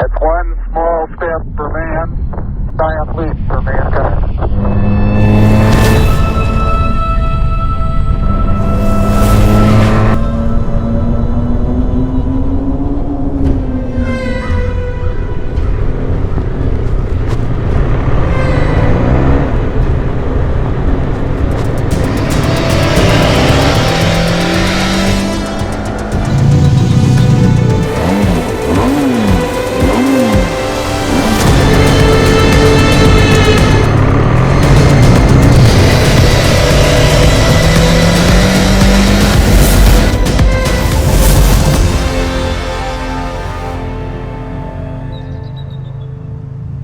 It's one small step for man, giant leap for mankind.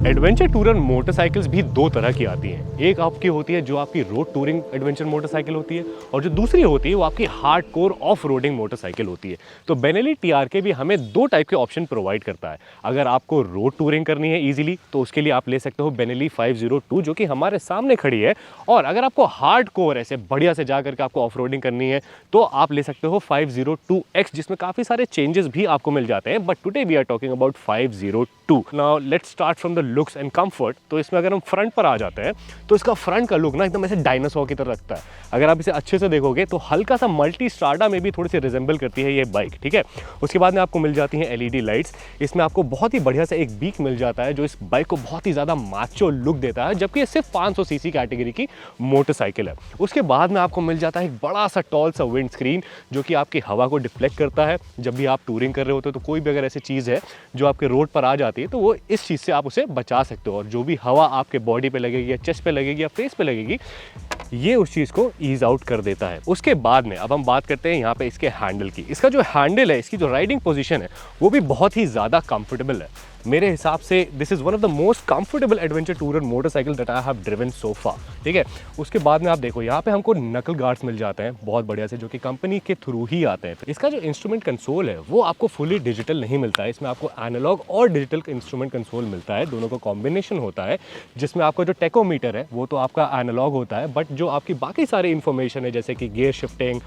Adventure tourer motorcycles भी दो तरह की आती हैं। एक आपकी होती है जो आपकी रोड टूरिंग एडवेंचर मोटरसाइकिल होती है, और जो दूसरी होती है वो आपकी हार्डकोर ऑफ रोडिंग मोटरसाइकिल होती है। तो बेनेली टीआरके भी हमें दो टाइप के ऑप्शन प्रोवाइड करता है। अगर आपको रोड टूरिंग करनी है इजीली तो उसके लिए आप ले सकते हो बेनेली 502 जो कि हमारे सामने खड़ी है, और अगर आपको हार्डकोर ऐसे बढ़िया से जा करके आपको ऑफ रोडिंग करनी है तो आप ले सकते हो 502X जिसमें काफ़ी सारे चेंजेस भी आपको मिल जाते हैं। But today we are talking about 502। Now let's start from the looks and comfort. तो इसमें अगर हम फ्रंट पर आ जाते हैं तो इसका फ्रंट का लुक ना एकदम ऐसे डायनासोर की तरह लगता है। अगर आप इसे अच्छे से देखोगे तो हल्का सा मल्टी स्ट्राडा में भी थोड़ी सी रिजेंबल करती है ये बाइक, ठीक है। उसके बाद में आपको मिल जाती हैं एलईडी लाइट्स। इसमें आपको बहुत ही बढ़िया सा एक बीक मिल जाता है जो इस बाइक को बहुत ही ज़्यादा माचो लुक देता है, जबकि ये सिर्फ 500 सीसी कैटेगरी की मोटरसाइकिल है। उसके बाद में आपको मिल जाता है एक बड़ा सा टॉल सा विंड स्क्रीन जो कि आपकी हवा को डिफ्लेक्ट करता है। जब भी आप टूरिंग कर रहे होते हो तो कोई भी अगर ऐसी चीज़ है जो आपके रोड पर आ जाती है तो वो इस चीज़ से आप उसे बचा सकते हो, और जो भी हवा आपके बॉडी पे लगेगी या चेस्ट पे लगेगी या फेस पे लगेगी ये उस चीज़ को ईज आउट कर देता है। उसके बाद में अब हम बात करते हैं यहाँ पे इसके हैंडल की। इसका जो हैंडल है, इसकी जो राइडिंग पोजीशन है वो भी बहुत ही ज़्यादा कंफर्टेबल है। मेरे हिसाब से this is one of the most comfortable adventure tourer motorcycle that I have driven so far, ठीक है। उसके बाद में आप देखो यहाँ पे हमको नकल गार्ड्स मिल जाते हैं बहुत बढ़िया से, जो कि कंपनी के थ्रू ही आते हैं। इसका जो इंस्ट्रूमेंट कंसोल है वो आपको फुली डिजिटल नहीं मिलता है। इसमें आपको एनालॉग और डिजिटल इंस्ट्रूमेंट कंसोल मिलता है, दोनों का कॉम्बिनेशन होता है, जिसमें आपका जो टेकोमीटर है वो तो आपका एनालॉग होता है, बट जो आपकी बाकी सारी इंफॉर्मेशन है जैसे कि गियर शिफ्टिंग,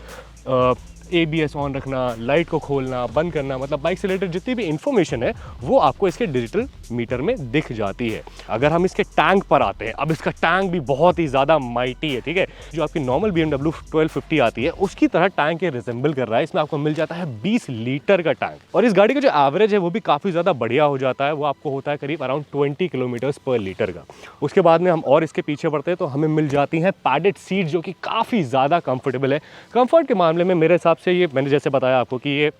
ABS ऑन रखना, लाइट को खोलना बंद करना, मतलब बाइक से रिलेटेड जितनी भी इंफॉर्मेशन है वो आपको इसके डिजिटल मीटर में दिख जाती है। अगर हम इसके टैंक पर आते हैं, अब इसका टैंक भी बहुत ही ज़्यादा माइटी है, ठीक है। जो आपकी नॉर्मल BMW 1250 आती है उसकी तरह टैंक ये रिजेंबल कर रहा है। इसमें आपको मिल जाता है 20 लीटर का टैंक, और इस गाड़ी का जो एवरेज है वो भी काफ़ी ज़्यादा बढ़िया हो जाता है। वो आपको होता है करीब अराउंड 20 किलोमीटर्स पर लीटर का। उसके बाद में हम और इसके पीछे बढ़ते हैं तो हमें मिल जाती हैं पैडेड सीट जो कि काफ़ी ज़्यादा कंफर्टेबल है। कंफर्ट के मामले में मेरे हिसाब से ये, मैंने जैसे बताया आपको कि ये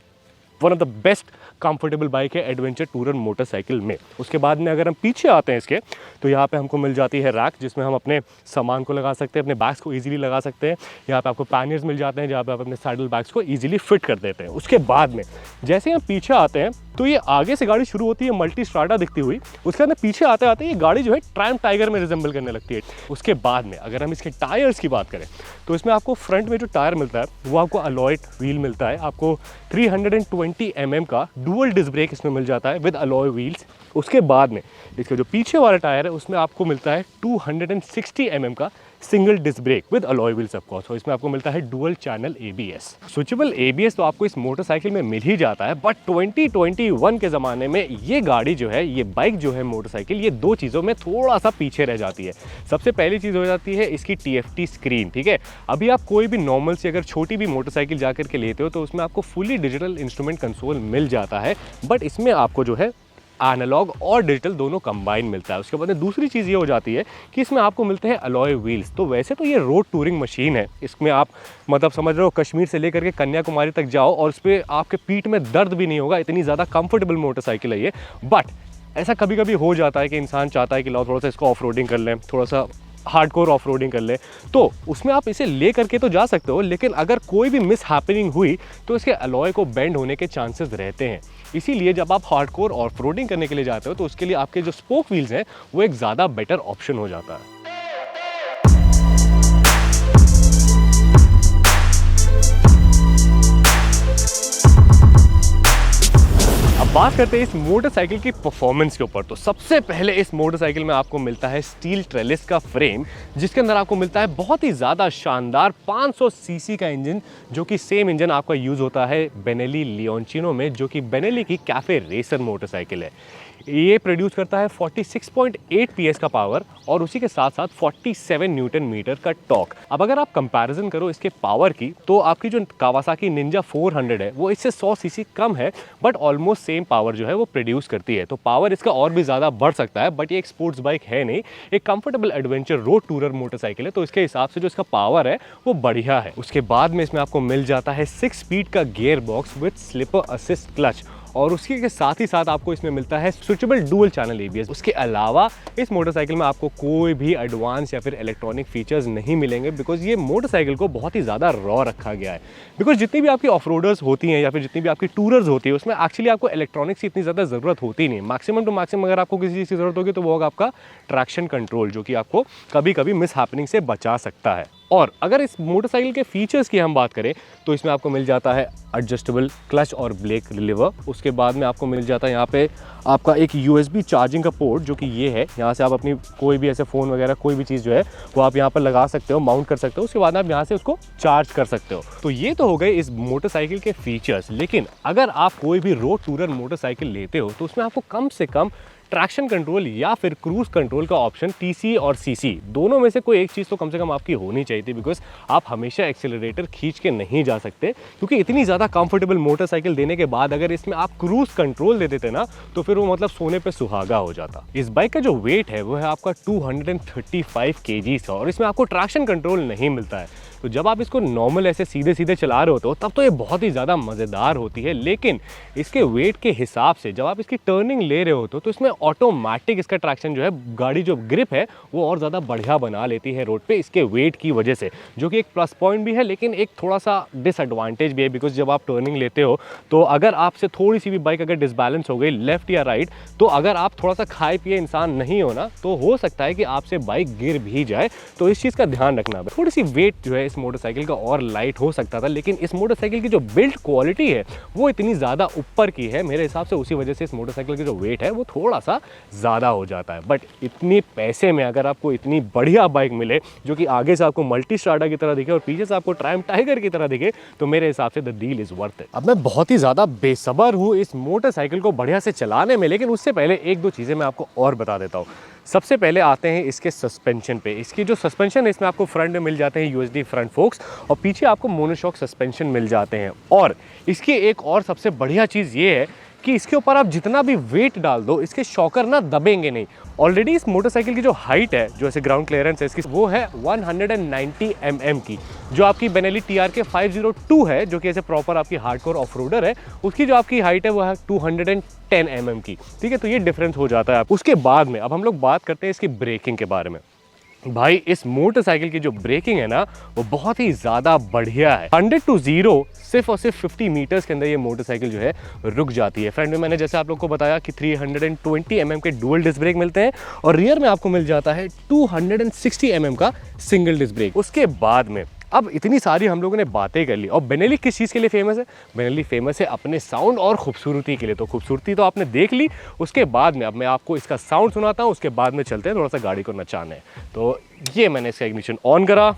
one of the best comfortable bike है एडवेंचर टूरर मोटरसाइकिल में। उसके बाद में अगर हम पीछे आते हैं इसके तो यहाँ पे हमको मिल जाती है रैक जिसमें हम अपने सामान को लगा सकते हैं, अपने बैग्स को इजीली लगा सकते हैं। यहाँ पे आपको पैनियर्स मिल जाते हैं जहाँ पे आप अपने सैडल बैग्स को इजीली फिट कर देते हैं। उसके बाद में जैसे ही हम पीछे आते हैं तो ये आगे से गाड़ी शुरू होती है मल्टी स्ट्राडा दिखती हुई, उसके बाद पीछे आते आते ये गाड़ी जो है ट्रायम्फ टाइगर में रिजेंबल करने लगती है। उसके बाद में अगर हम इसके टायर्स की बात करें तो इसमें आपको फ्रंट में जो टायर मिलता है वो आपको अलॉयड व्हील मिलता है। आपको 320 mm का डुअल डिस्क ब्रेक इसमें मिल जाता है विद अलॉय व्हील्स। उसके बाद में इसका जो पीछे वाला टायर है उसमें आपको मिलता है 260 mm का single disc brake with alloy wheels of course, और इसमें आपको मिलता है dual channel ABS। Switchable ABS तो आपको इस मोटरसाइकिल में मिल ही जाता है, बट 2021 के ज़माने में ये गाड़ी जो है, ये बाइक जो है मोटरसाइकिल, ये दो चीज़ों में थोड़ा सा पीछे रह जाती है। सबसे पहली चीज़ हो जाती है इसकी TFT स्क्रीन, ठीक है। अभी आप कोई भी नॉर्मल से अगर छोटी भी मोटरसाइकिल जा करके लेते हो तो उसमें आपको फुली डिजिटल इंस्ट्रूमेंट कंसोल मिल जाता है, बट इसमें आपको जो है एनालॉग और डिजिटल दोनों कंबाइन मिलता है। उसके बाद में दूसरी चीज़ ये हो जाती है कि इसमें आपको मिलते हैं अलॉय व्हील्स। तो वैसे तो ये रोड टूरिंग मशीन है, इसमें आप मतलब समझ रहे हो कश्मीर से लेकर के कन्याकुमारी तक जाओ और उस पर आपके पीठ में दर्द भी नहीं होगा, इतनी ज़्यादा कंफर्टेबल मोटरसाइकिल है ये। बट ऐसा कभी कभी हो जाता है कि इंसान चाहता है कि लाओ थोड़ा सा इसको ऑफ रोडिंग कर लें, थोड़ा सा हार्डकोर ऑफ रोडिंग कर ले, तो उसमें आप इसे ले करके तो जा सकते हो, लेकिन अगर कोई भी मिस हैपनिंग हुई तो इसके अलॉय को बेंड होने के चांसेस रहते हैं। इसीलिए जब आप हार्डकोर ऑफ रोडिंग करने के लिए जाते हो तो उसके लिए आपके जो स्पोक व्हील्स हैं वो एक ज़्यादा बेटर ऑप्शन हो जाता है। बात करते हैं इस मोटरसाइकिल की परफॉर्मेंस के ऊपर। तो सबसे पहले इस मोटरसाइकिल में आपको मिलता है स्टील ट्रेलिस का फ्रेम, जिसके अंदर आपको मिलता है बहुत ही ज़्यादा शानदार 500 सीसी का इंजन, जो कि सेम इंजन आपका यूज़ होता है बेनेली लियोंचिनो में, जो कि बेनेली की कैफे रेसर मोटरसाइकिल है। ये प्रोड्यूस करता है 46.8 PS का पावर और उसी के साथ साथ 47 न्यूटन मीटर का टॉर्क। अब अगर आप कंपैरिजन करो इसके पावर की, तो आपकी जो कावासाकी निंजा 400 है वो इससे 100 सीसी कम है, बट ऑलमोस्ट सेम पावर जो है वो प्रोड्यूस करती है। तो पावर इसका और भी ज़्यादा बढ़ सकता है, बट ये एक स्पोर्ट्स बाइक है नहीं, एक comfortable adventure road tourer motorcycle है, तो इसके हिसाब से जो इसका पावर है वो बढ़िया है। उसके बाद में इसमें आपको मिल जाता है 6 स्पीड का gear box with slipper assist clutch, और उसके के साथ ही साथ आपको इसमें मिलता है स्विचेबल डुअल चैनल ABS। उसके अलावा इस मोटरसाइकिल में आपको कोई भी एडवांस या फिर इलेक्ट्रॉनिक फीचर्स नहीं मिलेंगे, बिकॉज ये मोटरसाइकिल को बहुत ही ज़्यादा रॉ रखा गया है। बिकॉज जितनी भी आपकी ऑफ रोडर्स होती हैं या फिर जितनी भी आपकी टूरर्स होती है, उसमें एक्चुअली आपको इलेक्ट्रॉनिक्स की इतनी ज़्यादा ज़रूरत होती नहीं। मैक्सिमम टू मैक्सिमम अगर आपको किसी चीज़ की ज़रूरत होगी तो वो होगा आपका ट्रैक्शन कंट्रोल, जो कि आपको कभी कभी मिस हैपनिंग से बचा सकता है। और अगर इस मोटरसाइकिल के फीचर्स की हम बात करें तो इसमें आपको मिल जाता है एडजस्टेबल क्लच और ब्रेक रिलीवर। उसके बाद में आपको मिल जाता है यहाँ पे आपका एक USB चार्जिंग का पोर्ट, जो कि ये है। यहाँ से आप अपनी कोई भी ऐसे फ़ोन वगैरह कोई भी चीज़ जो है वो आप यहाँ पर लगा सकते हो, माउंट कर सकते हो। उसके बाद आप यहाँ से उसको चार्ज कर सकते हो। तो ये तो हो गए इस मोटरसाइकिल के फीचर्स। लेकिन अगर आप कोई भी रोड टूरर मोटरसाइकिल लेते हो तो उसमें आपको कम से कम ट्रैक्शन कंट्रोल या फिर क्रूज कंट्रोल का ऑप्शन TC और CC दोनों में से कोई एक चीज़ तो कम से कम आपकी होनी चाहिए थी, बिकॉज आप हमेशा एक्सेलरेटर खींच के नहीं जा सकते, क्योंकि इतनी ज़्यादा कंफर्टेबल मोटरसाइकिल देने के बाद अगर इसमें आप क्रूज कंट्रोल दे देते ना तो फिर वो मतलब सोने पे सुहागा हो जाता। इस बाइक का जो वेट है वो है आपका 235 kg और इसमें आपको ट्रैक्शन कंट्रोल नहीं मिलता है। तो जब आप इसको नॉर्मल ऐसे सीधे सीधे चला रहे होते हो तब तो ये बहुत ही ज़्यादा मज़ेदार होती है, लेकिन इसके वेट के हिसाब से जब आप इसकी टर्निंग ले रहे होते हो तो इसमें ऑटोमेटिक इसका ट्रैक्शन जो है, गाड़ी जो ग्रिप है वो और ज़्यादा बढ़िया बना लेती है रोड पे इसके वेट की वजह से, जो कि एक प्लस पॉइंट भी है लेकिन एक थोड़ा सा डिसएडवांटेज भी है। बिकॉज जब आप टर्निंग लेते हो तो अगर आपसे थोड़ी सी भी बाइक अगर डिसबैलेंस हो गई लेफ्ट या राइट, तो अगर आप थोड़ा सा खाए पिए इंसान नहीं हो ना तो हो सकता है कि आपसे बाइक गिर भी जाए। तो इस चीज़ का ध्यान रखना। थोड़ी सी वेट जो है इस मोटरसाइकिल का और लाइट हो सकता था, लेकिन इस मोटरसाइकिल की जो बिल्ड क्वालिटी है वो इतनी ज़्यादा ऊपर की है मेरे हिसाब से, उसी वजह से इस मोटरसाइकिल की जो वेट है वो थोड़ा सा ज़्यादा हो जाता है। बट इतने पैसे में अगर आपको इतनी बढ़िया बाइक मिले जो कि आगे से आपको मल्टी स्ट्राडा की तरह दिखे और पीछे से आपको ट्रायम्फ टाइगर की तरह दिखे, तो मेरे हिसाब से the deal is worth it. अब मैं बहुत ही ज़्यादा बेसब्र हूँ इस मोटरसाइकिल को बढ़िया से चलाने में, लेकिन उससे पहले एक दो चीज़ें मैं आपको और बता देता हूँ। सबसे पहले आते हैं इसके सस्पेंशन पे। इसकी जो सस्पेंशन है इसमें आपको फ्रंट में मिल जाते हैं USD फ्रंट फोक्स और पीछे आपको मोनोशॉक सस्पेंशन मिल जाते हैं। और इसकी एक और सबसे बढ़िया चीज़ ये है कि इसके ऊपर आप जितना भी वेट डाल दो इसके शॉकर ना दबेंगे नहीं। ऑलरेडी इस मोटरसाइकिल की जो हाइट है, जो ऐसे ग्राउंड क्लियरेंस है इसकी, वो है 190 mm की। जो आपकी बेनेली TRK 502 है, जो कि ऐसे प्रॉपर आपकी हार्डकोर ऑफ रोडर है, उसकी जो आपकी हाइट है वो है 210 mm की। ठीक है, तो ये डिफरेंस हो जाता है। उसके बाद में अब हम लोग बात करते हैं इसकी ब्रेकिंग के बारे में। भाई इस मोटरसाइकिल की जो ब्रेकिंग है ना वो बहुत ही ज़्यादा बढ़िया है। 100 to 0 सिर्फ और सिर्फ 50 मीटर्स के अंदर ये मोटरसाइकिल जो है रुक जाती है। फ्रंट में मैंने जैसे आप लोग को बताया कि 320 mm के डुअल डिस्क ब्रेक मिलते हैं और रियर में आपको मिल जाता है 260 mm का सिंगल डिस्क ब्रेक। उसके बाद में अब इतनी सारी हम लोगों ने बातें कर ली। और बेनेली किस चीज़ के लिए फेमस है? बेनेली फेमस है अपने साउंड और खूबसूरती के लिए। तो खूबसूरती तो आपने देख ली, उसके बाद में अब मैं आपको इसका साउंड सुनाता हूँ, उसके बाद में चलते हैं थोड़ा सा गाड़ी को नचाने। तो ये मैंने इसका इग्निशन ऑन करा,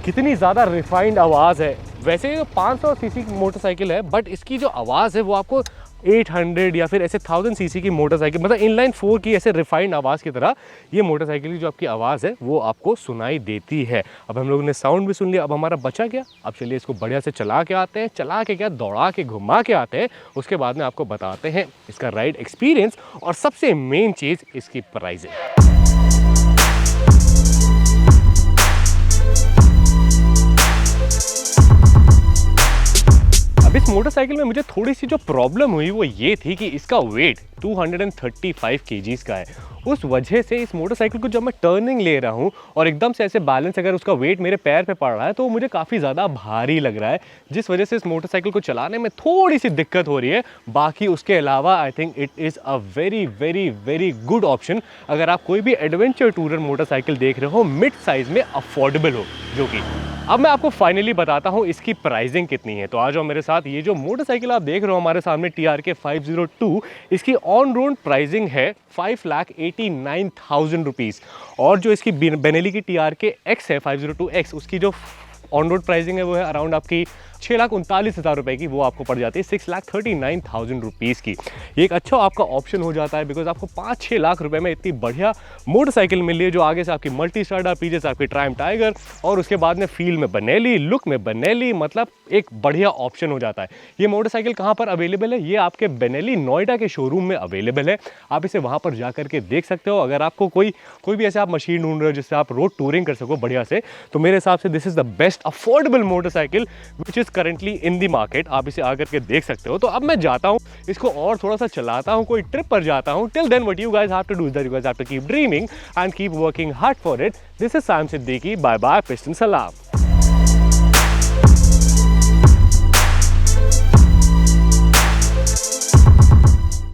कितनी ज़्यादा रिफाइंड आवाज़ है। वैसे ये 500 सीसी की मोटरसाइकिल है, बट इसकी जो आवाज़ है वो आपको 800 या फिर ऐसे 1000 सीसी की मोटरसाइकिल, मतलब इनलाइन 4 की ऐसे रिफाइंड आवाज़ की तरह ये मोटरसाइकिल की जो आपकी आवाज़ है वो आपको सुनाई देती है। अब हम लोगों ने साउंड भी सुन लिया, अब हमारा बचा क्या? अब चलिए इसको बढ़िया से चला के आते हैं, चला के क्या दौड़ा के घुमा के आते हैं। उसके बाद में आपको बताते हैं इसका राइड एक्सपीरियंस और सबसे मेन चीज़ इसकी प्राइसिंग। अब इस मोटरसाइकिल में मुझे थोड़ी सी जो प्रॉब्लम हुई वो ये थी कि इसका वेट 235 kgs का है। उस वजह से इस मोटरसाइकिल को जब मैं टर्निंग ले रहा हूँ और एकदम से ऐसे बैलेंस अगर उसका वेट मेरे पैर पे पड़ रहा है तो मुझे काफ़ी ज़्यादा भारी लग रहा है, जिस वजह से इस मोटरसाइकिल को चलाने में थोड़ी सी दिक्कत हो रही है। बाकी उसके अलावा I think it is a very very very good option अगर आप कोई भी एडवेंचर टूरर मोटरसाइकिल देख रहे हो, मिड साइज़ में अफोर्डेबल हो। जो कि अब मैं आपको फाइनली बताता हूँ इसकी प्राइसिंग कितनी है। तो आ जाओ मेरे साथ। ये जो मोटरसाइकिल आप देख रहे हो हमारे सामने TRK 502, इसकी ऑन रोड प्राइसिंग है 5,89,000 रुपीज़। और जो इसकी बेनेली की TRK X है 502X, उसकी जो ऑन रोड प्राइसिंग है वो है अराउंड आपकी 6,39,000 रुपए की, वो आपको पड़ जाती है 6,39,000 रुपीज़ की। ये एक अच्छा आपका ऑप्शन हो जाता है बिकॉज आपको 5-6 लाख रुपए में इतनी बढ़िया मोटरसाइकिल मिल रही है जो आगे से आपकी मल्टी स्टार्टर, पीछे से आपकी ट्रायम्फ टाइगर और उसके बाद में फील में बनेली, लुक में बनेली, मतलब एक बढ़िया ऑप्शन हो जाता है। ये मोटरसाइकिल कहाँ पर अवेलेबल है? ये आपके बेनेली नोएडा के शोरूम में अवेलेबल है। आप इसे वहाँ पर जा करके देख सकते हो। अगर आपको कोई भी ऐसे आप मशीन ढूंढ रहे हो जिससे आप रोड टूरिंग कर सको बढ़िया से, तो मेरे हिसाब से this is the best affordable motorcycle which is currently in the market. आप इसे आकर के देख सकते हो। तो अब मैं जाता हूँ, इसको और थोड़ा सा चलाता हूँ, कोई ट्रिप पर जाता हूँ। Till then what you guys have to do is that you guys have to keep dreaming and keep working hard for it. This is Saim Siddiqui. Bye bye, piston सलाम।